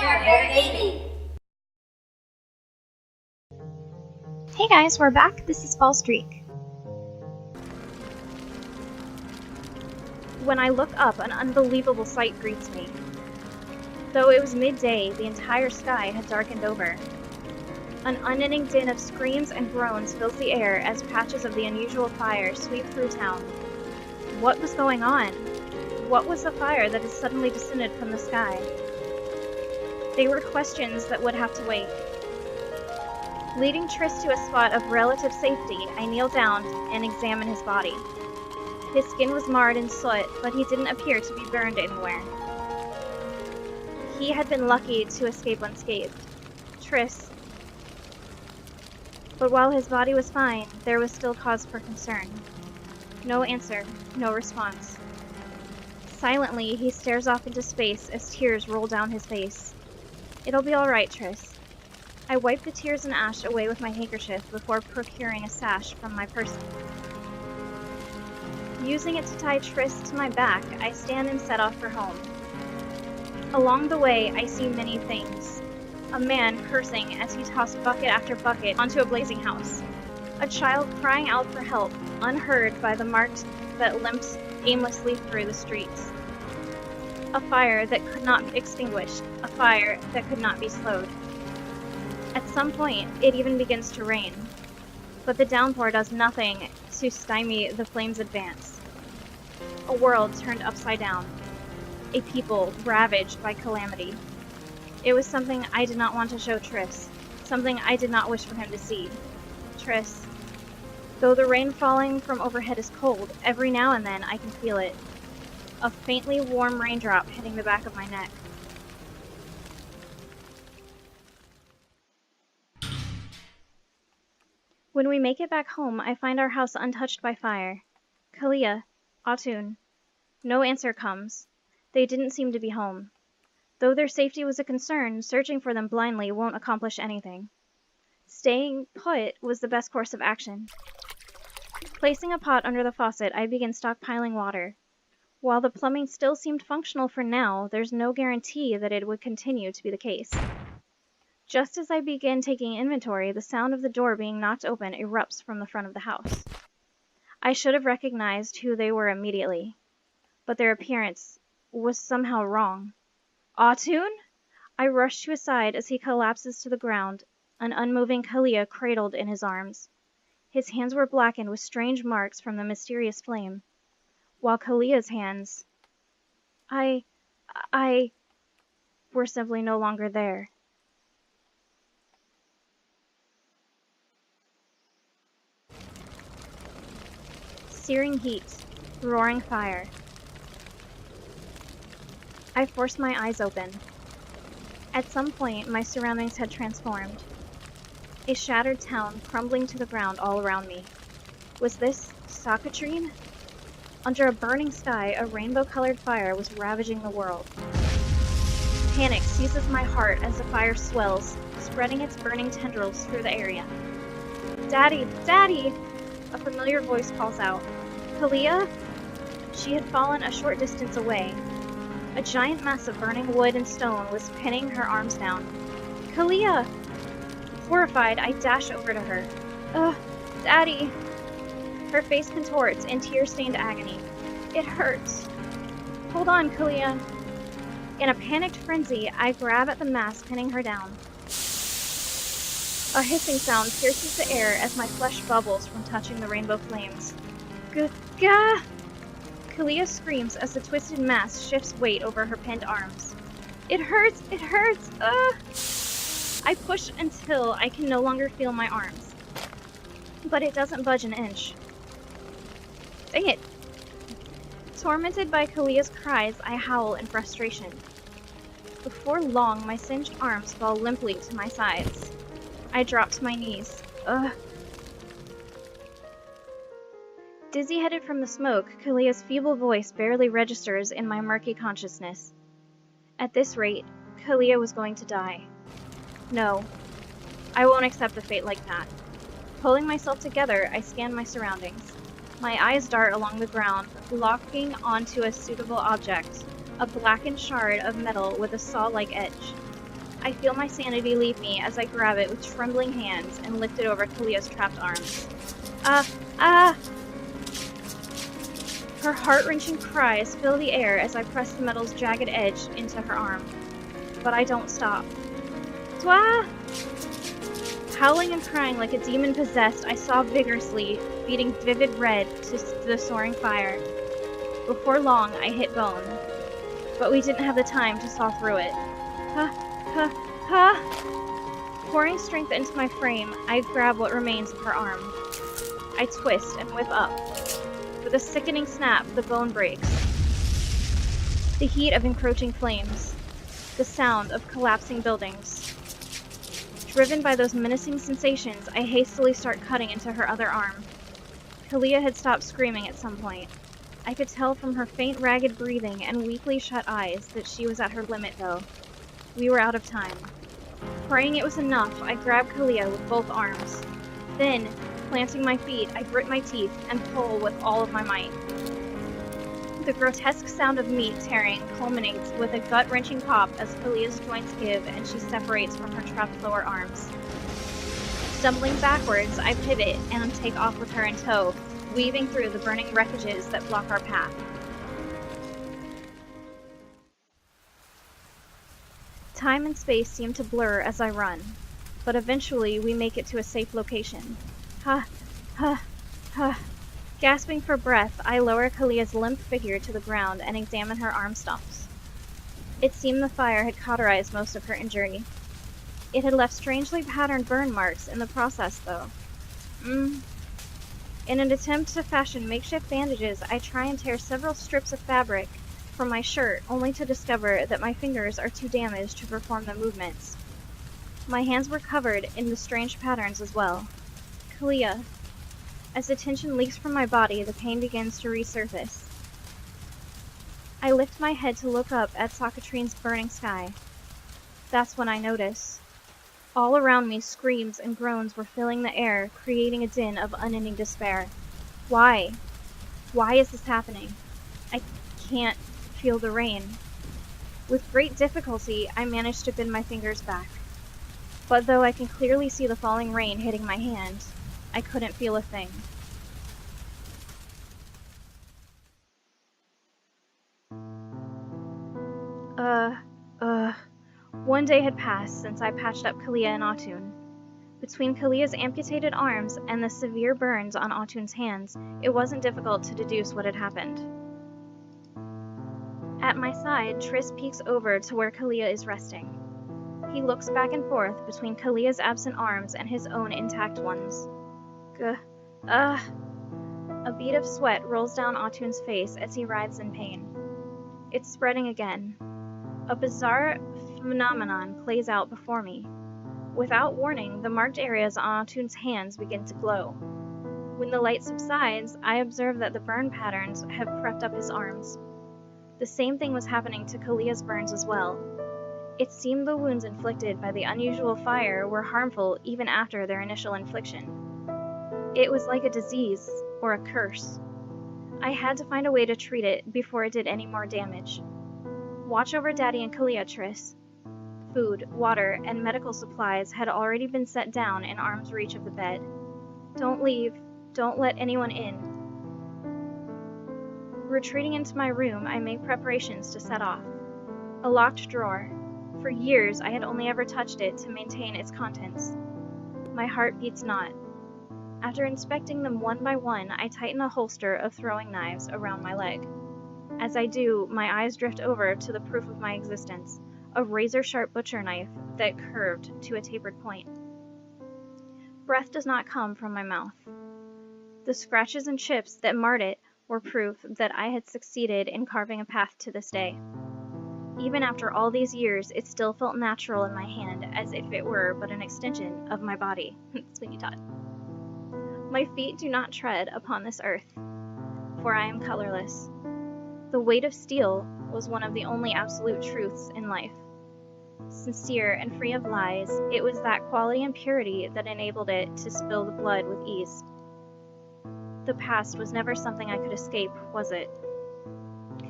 Narrating. Hey guys, we're back. This is Fallstreak. When I look up, an unbelievable sight greets me. Though it was midday, the entire sky had darkened over. An unending din of screams and groans fills the air as patches of the unusual fire sweep through town. What was going on? What was the fire that had suddenly descended from the sky? They were questions that would have to wait. Leading Triss to a spot of relative safety, I kneel down and examine his body. His skin was marred in soot, but he didn't appear to be burned anywhere. He had been lucky to escape unscathed. Triss. But while his body was fine, there was still cause for concern. No answer, no response. Silently, he stares off into space as tears roll down his face. It'll be all right, Triss. I wipe the tears and ash away with my handkerchief before procuring a sash from my person. Using it to tie Triss to my back, I stand and set off for home. Along the way, I see many things. A man cursing as he tossed bucket after bucket onto a blazing house. A child crying out for help, unheard by the marks that limped aimlessly through the streets. A fire that could not be extinguished, a fire that could not be slowed. At some point, it even begins to rain, but the downpour does nothing to stymie the flame's advance. A world turned upside down, a people ravaged by calamity. It was something I did not want to show Triss, something I did not wish for him to see. Triss. Though the rain falling from overhead is cold, every now and then I can feel it. A faintly warm raindrop hitting the back of my neck. When we make it back home, I find our house untouched by fire. Kalia, Atun. No answer comes. They didn't seem to be home. Though their safety was a concern, searching for them blindly won't accomplish anything. Staying put was the best course of action. Placing a pot under the faucet, I begin stockpiling water. While the plumbing still seemed functional for now, there's no guarantee that it would continue to be the case. Just as I begin taking inventory, the sound of the door being knocked open erupts from the front of the house. I should have recognized who they were immediately, but their appearance was somehow wrong. Atun? I rush to his side as he collapses to the ground, an unmoving Kalia cradled in his arms. His hands were blackened with strange marks from the mysterious flame, while Kalia's hands, were simply no longer there. Searing heat, roaring fire. I forced my eyes open. At some point, my surroundings had transformed. A shattered town crumbling to the ground all around me. Was this Sakatrine? Under a burning sky, a rainbow-colored fire was ravaging the world. Panic seizes my heart as the fire swells, spreading its burning tendrils through the area. Daddy! Daddy! A familiar voice calls out. Kalia? She had fallen a short distance away. A giant mass of burning wood and stone was pinning her arms down. Kalia! Horrified, I dash over to her. Ugh, Daddy! Her face contorts in tear-stained agony. It hurts. Hold on, Kalia. In a panicked frenzy, I grab at the mass pinning her down. A hissing sound pierces the air as my flesh bubbles from touching the rainbow flames. Gah! Kalia screams as the twisted mass shifts weight over her pinned arms. It hurts! It hurts! Ugh! I push until I can no longer feel my arms. But it doesn't budge an inch. Dang it! Tormented by Kalia's cries, I howl in frustration. Before long, my singed arms fall limply to my sides. I drop to my knees. Ugh. Dizzy-headed from the smoke, Kalia's feeble voice barely registers in my murky consciousness. At this rate, Kalia was going to die. No, I won't accept a fate like that. Pulling myself together, I scan my surroundings. My eyes dart along the ground, locking onto a suitable object, a blackened shard of metal with a saw-like edge. I feel my sanity leave me as I grab it with trembling hands and lift it over Kalia's trapped arms. Ah! Ah! Her heart-wrenching cries fill the air as I press the metal's jagged edge into her arm. But I don't stop. Twa! Howling and crying like a demon possessed, I saw vigorously, beating vivid red to the soaring fire. Before long, I hit bone. But we didn't have the time to saw through it. Pouring strength into my frame, I grab what remains of her arm. I twist and whip up. With a sickening snap, the bone breaks. The heat of encroaching flames. The sound of collapsing buildings. Driven by those menacing sensations, I hastily start cutting into her other arm. Kalia had stopped screaming at some point. I could tell from her faint, ragged breathing and weakly shut eyes that she was at her limit, though. We were out of time. Praying it was enough, I grabbed Kalia with both arms. Then, planting my feet, I grit my teeth and pull with all of my might. The grotesque sound of meat tearing culminates with a gut-wrenching pop as Kalia's joints give and she separates from her trapped lower arms. Stumbling backwards, I pivot and take off with her in tow, weaving through the burning wreckages that block our path. Time and space seem to blur as I run, but eventually we make it to a safe location. Gasping for breath, I lower Kalia's limp figure to the ground and examine her arm stumps. It seemed the fire had cauterized most of her injury. It had left strangely patterned burn marks in the process, though. In an attempt to fashion makeshift bandages, I try and tear several strips of fabric from my shirt, only to discover that my fingers are too damaged to perform the movements. My hands were covered in the strange patterns as well. Kalia. As the tension leaks from my body, the pain begins to resurface. I lift my head to look up at Sockatrine's burning sky. That's when I notice. All around me, screams and groans were filling the air, creating a din of unending despair. Why? Why is this happening? I can't feel the rain. With great difficulty, I managed to bend my fingers back. But though I can clearly see the falling rain hitting my hand, I couldn't feel a thing. One day had passed since I patched up Kalia and Atun. Between Kalia's amputated arms and the severe burns on Atun's hands, it wasn't difficult to deduce what had happened. At my side, Triss peeks over to where Kalia is resting. He looks back and forth between Kalia's absent arms and his own intact ones. A bead of sweat rolls down Atun's face as he writhes in pain. It's spreading again. A bizarre phenomenon plays out before me. Without warning, the marked areas on Atun's hands begin to glow. When the light subsides, I observe that the burn patterns have crept up his arms. The same thing was happening to Kalia's burns as well. It seemed the wounds inflicted by the unusual fire were harmful even after their initial infliction. It was like a disease or a curse. I had to find a way to treat it before it did any more damage. Watch over Daddy and Kalia, Triss. Food, water, and medical supplies had already been set down in arm's reach of the bed. Don't leave. Don't let anyone in. Retreating into my room, I make preparations to set off. A locked drawer. For years, I had only ever touched it to maintain its contents. My heart beats not. After inspecting them one by one, I tighten a holster of throwing knives around my leg. As I do, my eyes drift over to the proof of my existence, a razor-sharp butcher knife that curved to a tapered point. Breath does not come from my mouth. The scratches and chips that marred it were proof that I had succeeded in carving a path to this day. Even after all these years, it still felt natural in my hand, as if it were but an extension of my body. Sweeney Todd. My feet do not tread upon this earth, for I am colorless. The weight of steel was one of the only absolute truths in life. Sincere and free of lies, it was that quality and purity that enabled it to spill the blood with ease. The past was never something I could escape, was it?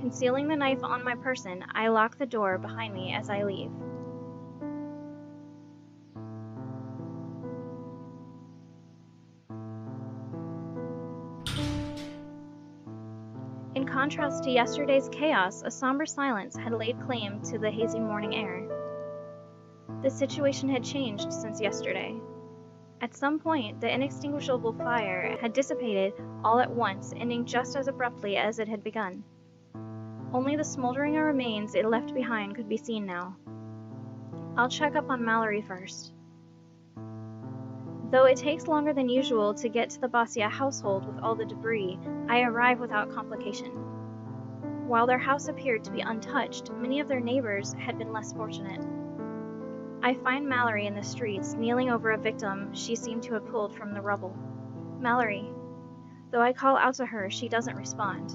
Concealing the knife on my person, I lock the door behind me as I leave. contrast to yesterday's chaos, a somber silence had laid claim to the hazy morning air. The situation had changed since yesterday. At some point, the inextinguishable fire had dissipated all at once, ending just as abruptly as it had begun. Only the smoldering remains it left behind could be seen now. I'll check up on Mallory first. Though it takes longer than usual to get to the Basia household with all the debris, I arrive without complication. While their house appeared to be untouched, many of their neighbors had been less fortunate. I find Mallory in the streets, kneeling over a victim she seemed to have pulled from the rubble. Mallory. Though I call out to her, she doesn't respond.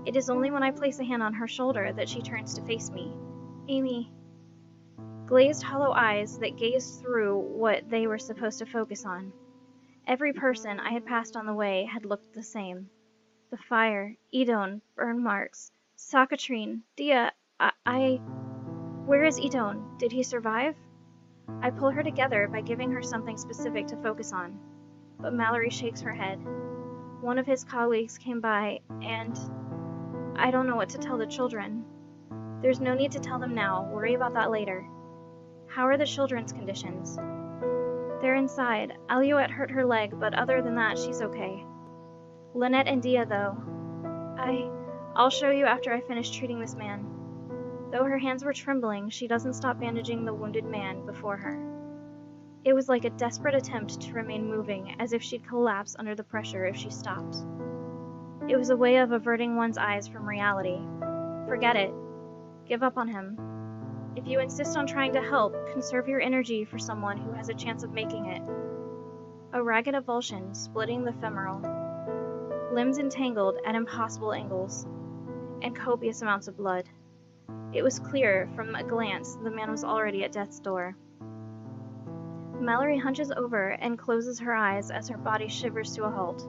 It is only when I place a hand on her shoulder that she turns to face me. Amy. Glazed, hollow eyes that gazed through what they were supposed to focus on. Every person I had passed on the way had looked the same. The fire, Idone, burn marks, Sakatrine, Dia, Where is Idone? Did he survive? I pull her together by giving her something specific to focus on. But Mallory shakes her head. One of his colleagues came by, and I don't know what to tell the children. There's no need to tell them now. Worry about that later. How are the children's conditions? They're inside. Alouette hurt her leg, but other than that, she's okay. Lynette and Dia, though. I'll show you after I finish treating this man. Though her hands were trembling, she doesn't stop bandaging the wounded man before her. It was like a desperate attempt to remain moving, as if she'd collapse under the pressure if she stopped. It was a way of averting one's eyes from reality. Forget it. Give up on him. If you insist on trying to help, conserve your energy for someone who has a chance of making it. A ragged avulsion splitting the femoral. Limbs entangled at impossible angles. And copious amounts of blood. It was clear from a glance the man was already at death's door. Mallory hunches over and closes her eyes as her body shivers to a halt.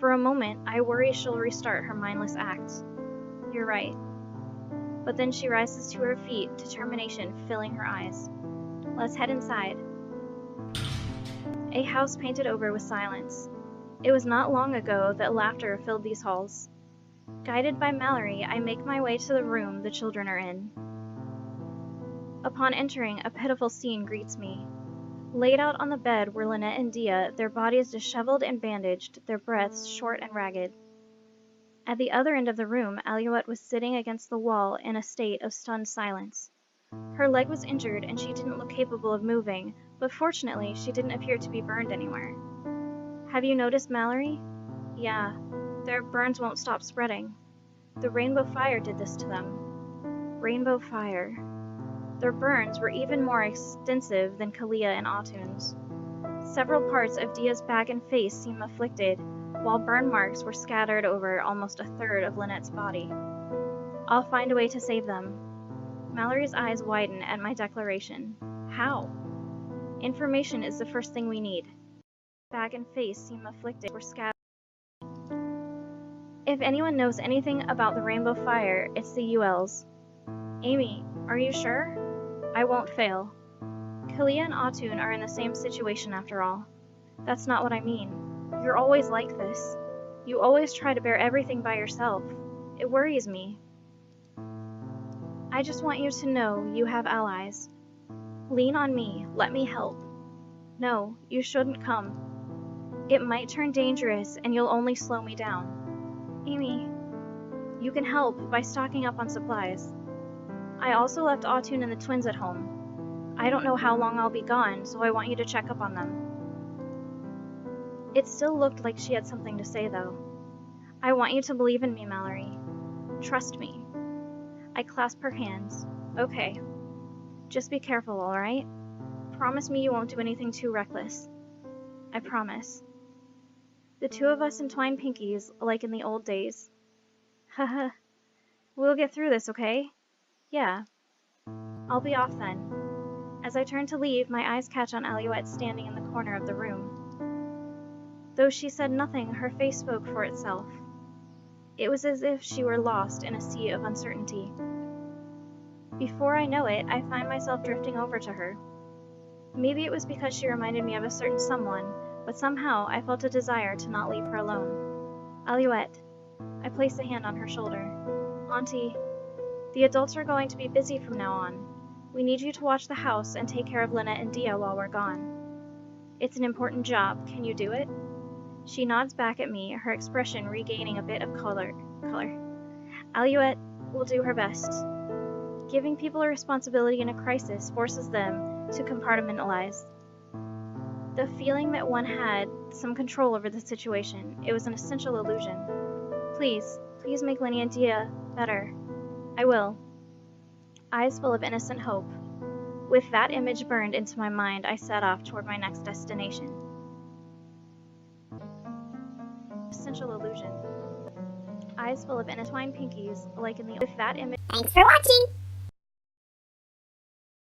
For a moment, I worry she'll restart her mindless act. You're right. But then she rises to her feet, determination filling her eyes. Let's head inside. A house painted over with silence. It was not long ago that laughter filled these halls. Guided by Mallory, I make my way to the room the children are in. Upon entering, a pitiful scene greets me. Laid out on the bed were Lynette and Dia, their bodies disheveled and bandaged, their breaths short and ragged. At the other end of the room, Alouette was sitting against the wall in a state of stunned silence. Her leg was injured and she didn't look capable of moving, but fortunately she didn't appear to be burned anywhere. Have you noticed Mallory? Yeah, their burns won't stop spreading. The rainbow fire did this to them. Rainbow fire. Their burns were even more extensive than Kalia and Autun's. Several parts of Dia's back and face seem afflicted, while burn marks were scattered over almost a third of Lynette's body. I'll find a way to save them. Mallory's eyes widen at my declaration. How? Information is the first thing we need. Back and face seem afflicted, were scattered. If anyone knows anything about the rainbow fire, it's the ULs. Amy, are you sure? I won't fail. Kalia and Autun are in the same situation after all. That's not what I mean. You're always like this. You always try to bear everything by yourself. It worries me. I just want you to know you have allies. Lean on me. Let me help. No, you shouldn't come. It might turn dangerous and you'll only slow me down. Amy, you can help by stocking up on supplies. I also left Autun and the twins at home. I don't know how long I'll be gone, so I want you to check up on them. It still looked like she had something to say, though. I want you to believe in me, Mallory. Trust me. I clasp her hands. Okay. Just be careful, all right? Promise me you won't do anything too reckless. I promise. The two of us entwine pinkies, like in the old days. Haha. We'll get through this, okay? Yeah. I'll be off then. As I turn to leave, my eyes catch on Alouette standing in the corner of the room. Though she said nothing, her face spoke for itself. It was as if she were lost in a sea of uncertainty. Before I know it, I find myself drifting over to her. Maybe it was because she reminded me of a certain someone, but somehow I felt a desire to not leave her alone. Alouette, I placed a hand on her shoulder. Auntie, the adults are going to be busy from now on. We need you to watch the house and take care of Lena and Dia while we're gone. It's an important job. Can you do it? She nods back at me, her expression regaining a bit of color. Alouette will do her best. Giving people a responsibility in a crisis forces them to compartmentalize. The feeling that one had some control over the situation, it was an essential illusion. Please make Lenny and Dia better. I will. Eyes full of innocent hope. With that image burned into my mind, I set off toward my next destination. Essential illusion. Eyes full of intertwined pinkies, like in the... With that image... Thanks for watching!